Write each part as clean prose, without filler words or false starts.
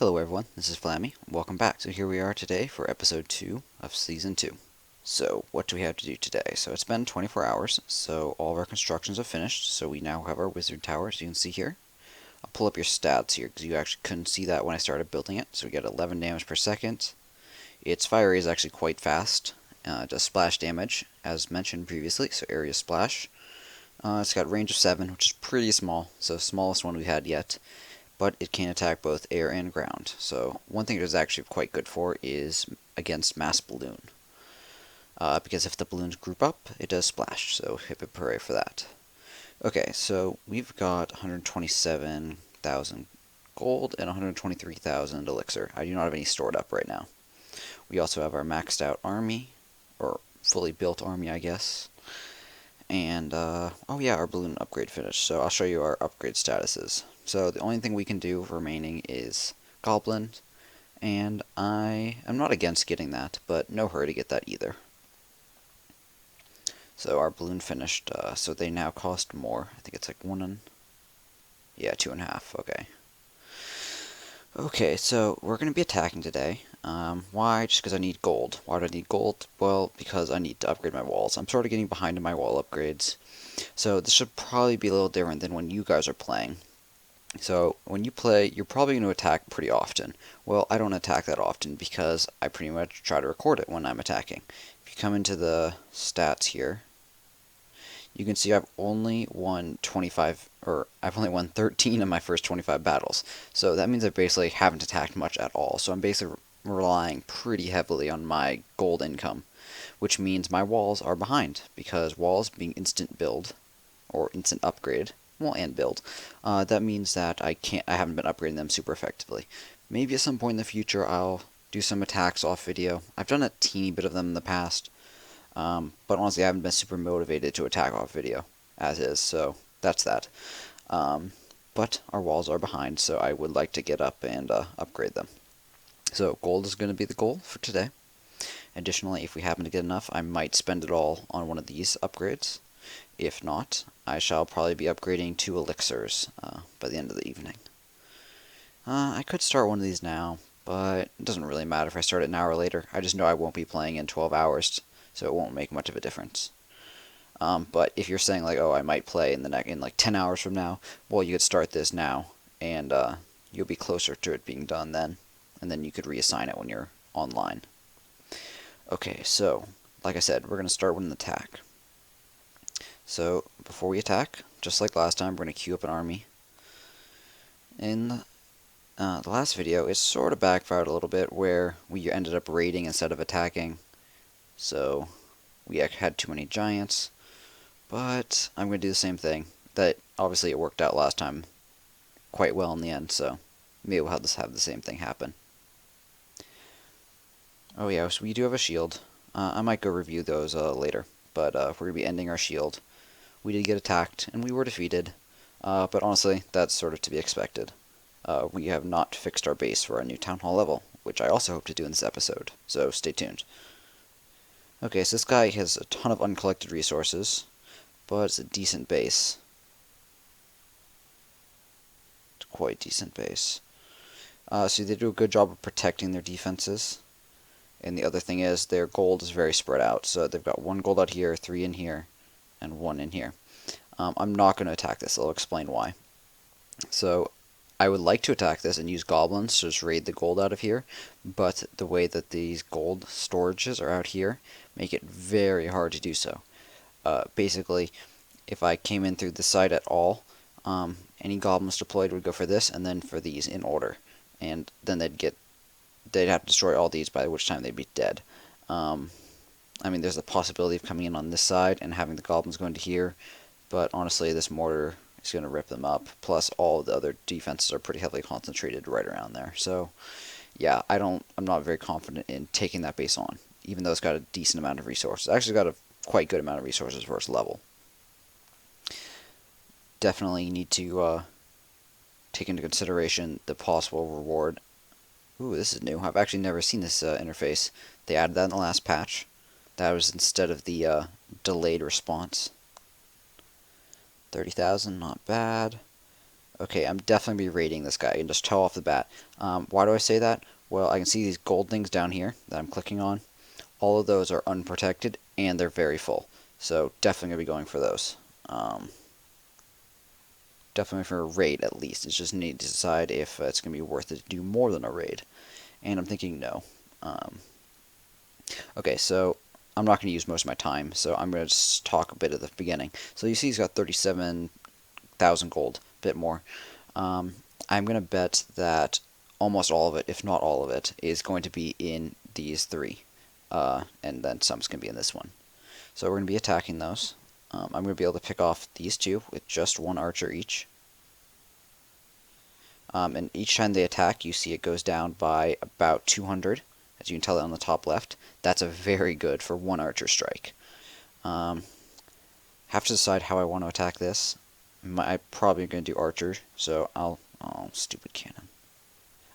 Hello everyone, this is Flammy. Welcome back. So here we are today for episode 2 of season 2. So what do we have to do today? So it's been 24 hours, so all of our constructions are finished, so we now have our wizard tower, as you can see here. I'll pull up your stats here, because you actually couldn't see that when I started building it. So we get 11 damage per second. Its fire rate is actually quite fast. It does splash damage, as mentioned previously, so area splash. It's got range of 7, which is pretty small, so smallest one we had yet. But it can attack both air and ground. So one thing it is actually quite good for is against mass balloon. Because if the balloons group up, it does splash, so hip hip hooray for that. Okay, so we've got 127,000 gold and 123,000 elixir. I do not have any stored up right now. We also have our maxed out army, or fully built army, I guess. And, oh yeah, our balloon upgrade finished, so I'll show you our upgrade statuses. So the only thing we can do remaining is Goblin, and I am not against getting that, but no hurry to get that either. So our balloon finished, so they now cost more. I think it's like 2.5, okay. Okay, so we're going to be attacking today. Why? Just because I need gold. Why do I need gold? Well, because I need to upgrade my walls. I'm sort of getting behind in my wall upgrades. So this should probably be a little different than when you guys are playing. So when you play, you're probably going to attack pretty often. Well, I don't attack that often because I pretty much try to record it when I'm attacking. If you come into the stats here, you can see I've only won 25, or I've only won 13 of my first 25 battles. So that means I basically haven't attacked much at all. So I'm basically relying pretty heavily on my gold income, which means my walls are behind, because walls being instant build, or instant upgrade, well, and build, that means that I haven't been upgrading them super effectively. Maybe at some point in the future I'll do some attacks off video. I've done a teeny bit of them in the past, but honestly I haven't been super motivated to attack off video, as is, so that's that. But our walls are behind, so I would like to get up and upgrade them. So gold is going to be the goal for today. Additionally, if we happen to get enough, I might spend it all on one of these upgrades. If not, I shall probably be upgrading 2 elixirs by the end of the evening. I could start one of these now, but it doesn't really matter if I start it an hour later. I just know I won't be playing in 12 hours, so it won't make much of a difference. But if you're saying like, oh, I might play in like 10 hours from now, well, you could start this now, and you'll be closer to it being done then, and then you could reassign it when you're online. Okay, so like I said, we're going to start with an attack. So before we attack, just like last time, we're going to queue up an army. In the last video, it sort of backfired a little bit, where we ended up raiding instead of attacking. So we had too many giants, but I'm going to do the same thing. That obviously it worked out last time quite well in the end, so maybe we'll have the same thing happen. Oh yeah, so we do have a shield. I might go review those later, but we're going to be ending our shield. We did get attacked, and we were defeated, but honestly, that's sort of to be expected. We have not fixed our base for our new Town Hall level, which I also hope to do in this episode, so stay tuned. Okay, so this guy has a ton of uncollected resources, but it's a decent base. It's a quite decent base. So they do a good job of protecting their defenses. And the other thing is, their gold is very spread out, so they've got 1 gold out here, 3 in here, and 1 in here. I'm not going to attack this. I'll explain why. So I would like to attack this and use goblins to just raid the gold out of here, but the way that these gold storages are out here make it very hard to do so. Basically, if I came in through this side at all, any goblins deployed would go for this and then for these in order, and then they'd have to destroy all these, by which time they'd be dead. I mean, there's a possibility of coming in on this side and having the goblins go into here, but honestly, this mortar is going to rip them up. Plus, all the other defenses are pretty heavily concentrated right around there. So, yeah, I'm not very confident in taking that base on, even though it's got a decent amount of resources. It's actually got a quite good amount of resources for its level. Definitely need to take into consideration the possible reward. Ooh, this is new. I've actually never seen this interface. They added that in the last patch. That was instead of the delayed response. 30,000, not bad. Okay, I'm definitely be raiding this guy, and just tell off the bat. Why do I say that? Well, I can see these gold things down here that I'm clicking on. All of those are unprotected, and they're very full. So definitely going to be going for those. Definitely for a raid, at least. It's just need to decide if it's going to be worth it to do more than a raid. And I'm thinking no. Okay, so I'm not going to use most of my time, so I'm going to just talk a bit at the beginning. So you see he's got 37,000 gold, a bit more. I'm going to bet that almost all of it, if not all of it, is going to be in these three. And then some's going to be in this one. So we're going to be attacking those. I'm going to be able to pick off these two with just one archer each. And each time they attack, you see it goes down by about 200, as you can tell it on the top left. That's a very good for one archer strike. Have to decide how I want to attack this. I'm probably going to do archer, so I'll... Oh, stupid cannon.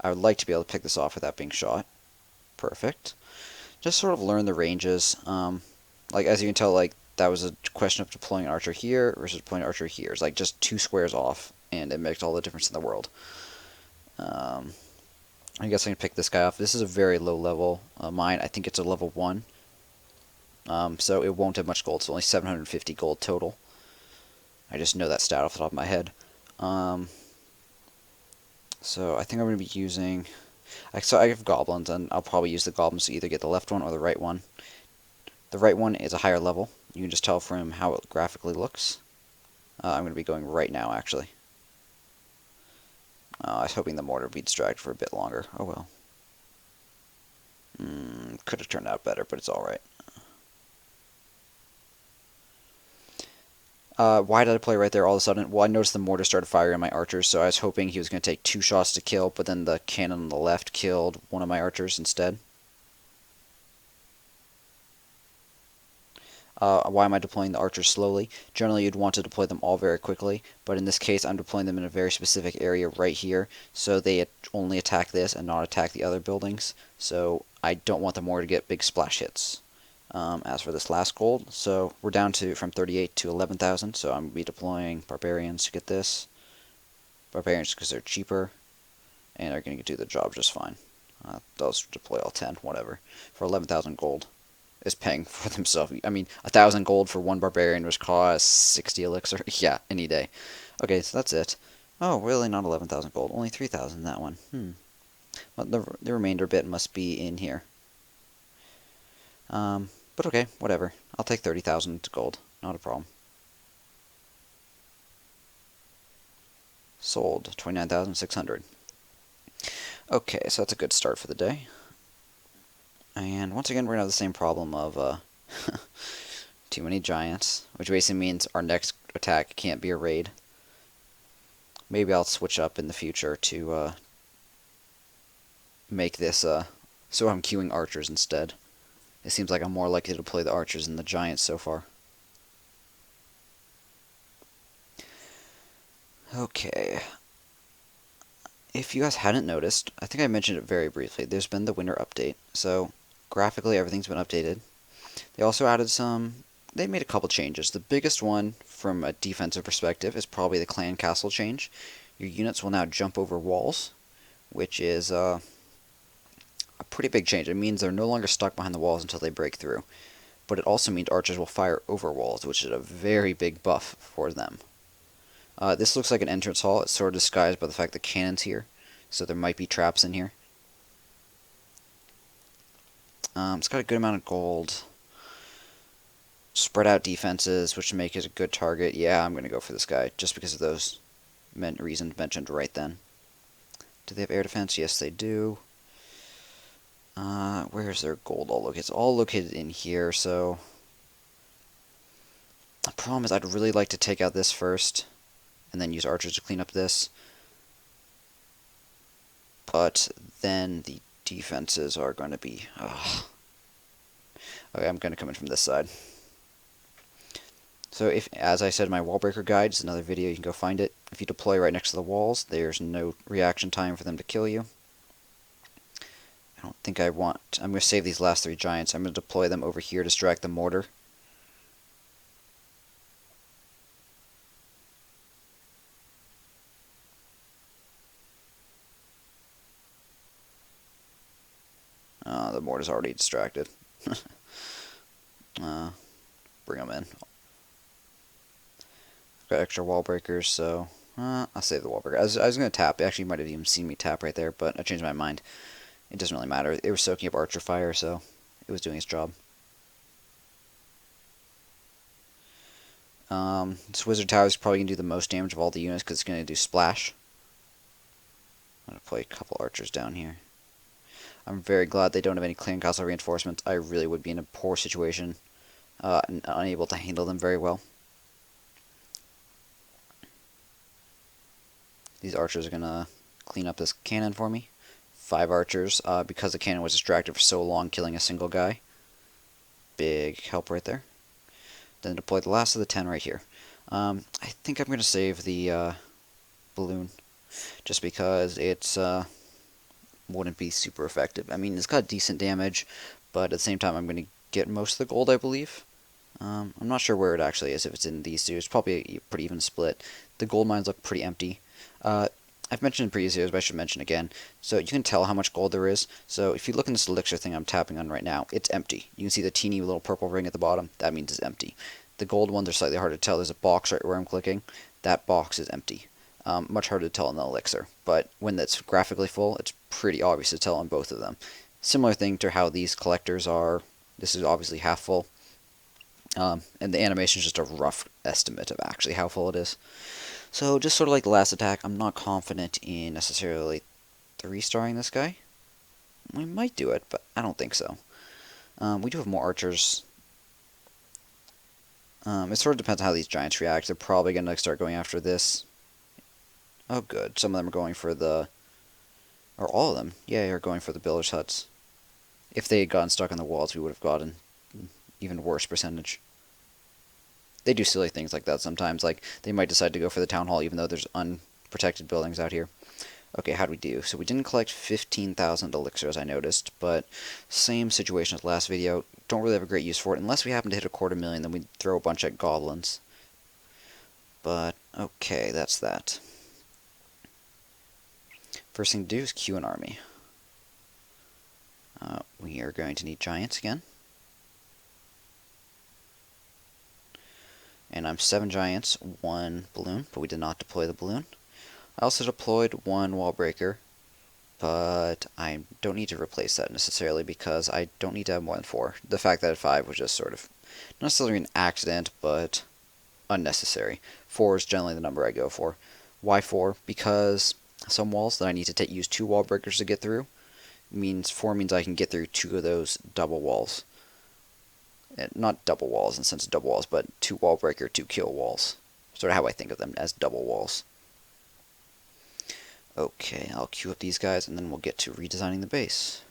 I would like to be able to pick this off without being shot. Perfect. Just sort of learn the ranges. Like, as you can tell, like, that was a question of deploying an archer here versus deploying an archer here. It's like just 2 squares off, and it makes all the difference in the world. I guess I can pick this guy off. This is a very low level mine. I think it's a level 1. So it won't have much gold. It's only 750 gold total. I just know that stat off the top of my head. So I think I'm going to be using... So I have goblins, and I'll probably use the goblins to either get the left one or the right one. The right one is a higher level. You can just tell from how it graphically looks. I'm going to be going right now, actually. I was hoping the mortar would be distracted for a bit longer. Oh well. Could have turned out better, but it's alright. Why did I play right there all of a sudden? Well, I noticed the mortar started firing on my archers, so I was hoping he was going to take 2 shots to kill, but then the cannon on the left killed one of my archers instead. Why am I deploying the archers slowly? Generally, you'd want to deploy them all very quickly, but in this case, I'm deploying them in a very specific area right here, so they only attack this and not attack the other buildings, so I don't want the mortar to get big splash hits. As for this last gold, so we're down to from 38 to 11,000, so I'm going to be deploying barbarians to get this. Barbarians because they're cheaper, and they're going to do the job just fine. Those deploy all 10, whatever, for 11,000 gold. Is paying for themselves. I mean, 1,000 gold for one barbarian which costs 60 elixir. Yeah, any day. Okay, so that's it. Oh, really? Not 11,000 gold. Only 3,000 in that one. But the remainder bit must be in here. But okay, whatever. I'll take 30,000 gold. Not a problem. Sold. 29,600. Okay, so that's a good start for the day. And once again, we're going to have the same problem of too many giants, which basically means our next attack can't be a raid. Maybe I'll switch up in the future to make this so I'm queuing archers instead. It seems like I'm more likely to play the archers than the giants so far. Okay. If you guys hadn't noticed, I think I mentioned it very briefly, there's been the winter update. So, graphically, everything's been updated. They also added they made a couple changes. The biggest one, from a defensive perspective, is probably the clan castle change. Your units will now jump over walls, which is a pretty big change. It means they're no longer stuck behind the walls until they break through. But it also means archers will fire over walls, which is a very big buff for them. This looks like an entrance hall. It's sort of disguised by the fact that cannon's here, so there might be traps in here. It's got a good amount of gold. Spread out defenses, which make it a good target. Yeah, I'm going to go for this guy, just because of those reasons mentioned right then. Do they have air defense? Yes, they do. Where's their gold all located? It's all located in here, so... The problem is I'd really like to take out this first, and then use archers to clean up this. But then the defenses are going to be... Okay, I'm going to come in from this side. So, as I said in my wall breaker guide, it's another video, you can go find it. If you deploy right next to the walls, there's no reaction time for them to kill you. I don't think I want... I'm going to save these last 3 giants. I'm going to deploy them over here to distract the mortar. The mortar's already distracted. Bring them in. Got extra wall breakers, so I'll save the wall breaker. I was going to tap. Actually, you might have even seen me tap right there, but I changed my mind. It doesn't really matter. It was soaking up archer fire, so it was doing its job. This wizard tower is probably going to do the most damage of all the units because it's going to do splash. I'm going to play a couple archers down here. I'm very glad they don't have any clan castle reinforcements. I really would be in a poor situation and unable to handle them very well. These archers are going to clean up this cannon for me. 5 archers, because the cannon was distracted for so long, killing a single guy. Big help right there. Then deploy the last of the 10 right here. I think I'm going to save the balloon, just because it's wouldn't be super effective. I mean, it's got decent damage, but at the same time, I'm going to get most of the gold, I believe. I'm not sure where it actually is, if it's in these two. It's probably a pretty even split. The gold mines look pretty empty. I've mentioned in previous videos, but I should mention again. So you can tell how much gold there is. So if you look in this elixir thing I'm tapping on right now, it's empty. You can see the teeny little purple ring at the bottom. That means it's empty. The gold ones are slightly harder to tell. There's a box right where I'm clicking. That box is empty. Much harder to tell in the elixir. But when that's graphically full, it's pretty obvious to tell on both of them. Similar thing to how these collectors are. This is obviously half full. And the animation is just a rough estimate of actually how full it is. So, just sort of like the last attack, I'm not confident in necessarily 3-starring this guy. We might do it, but I don't think so. We do have more archers. It sort of depends on how these giants react. They're probably going to start going after this. Oh, good. Some of them are going for the... Or all of them. Yeah, are going for the builders' huts. If they had gotten stuck on the walls, we would have gotten an even worse percentage. They do silly things like that sometimes, like they might decide to go for the town hall even though there's unprotected buildings out here. Okay, how do we do? So we didn't collect 15,000 elixirs, I noticed, but same situation as last video. Don't really have a great use for it. Unless we happen to hit 250,000, then we throw a bunch at goblins. But, okay, that's that. First thing to do is queue an army. We are going to need giants again. And I'm 7 giants, 1 balloon, but we did not deploy the balloon. I also deployed 1 wall breaker, but I don't need to replace that necessarily because I don't need to have more than 4. The fact that I had 5 was just sort of, not necessarily an accident, but unnecessary. 4 is generally the number I go for. Why 4? Because some walls that I need to use 2 wall breakers to get through, means 4 means I can get through 2 of those double walls. Not double walls in the sense of double walls, but 2 wall breaker, 2 kill walls. Sort of how I think of them, as double walls. Okay, I'll queue up these guys, and then we'll get to redesigning the base.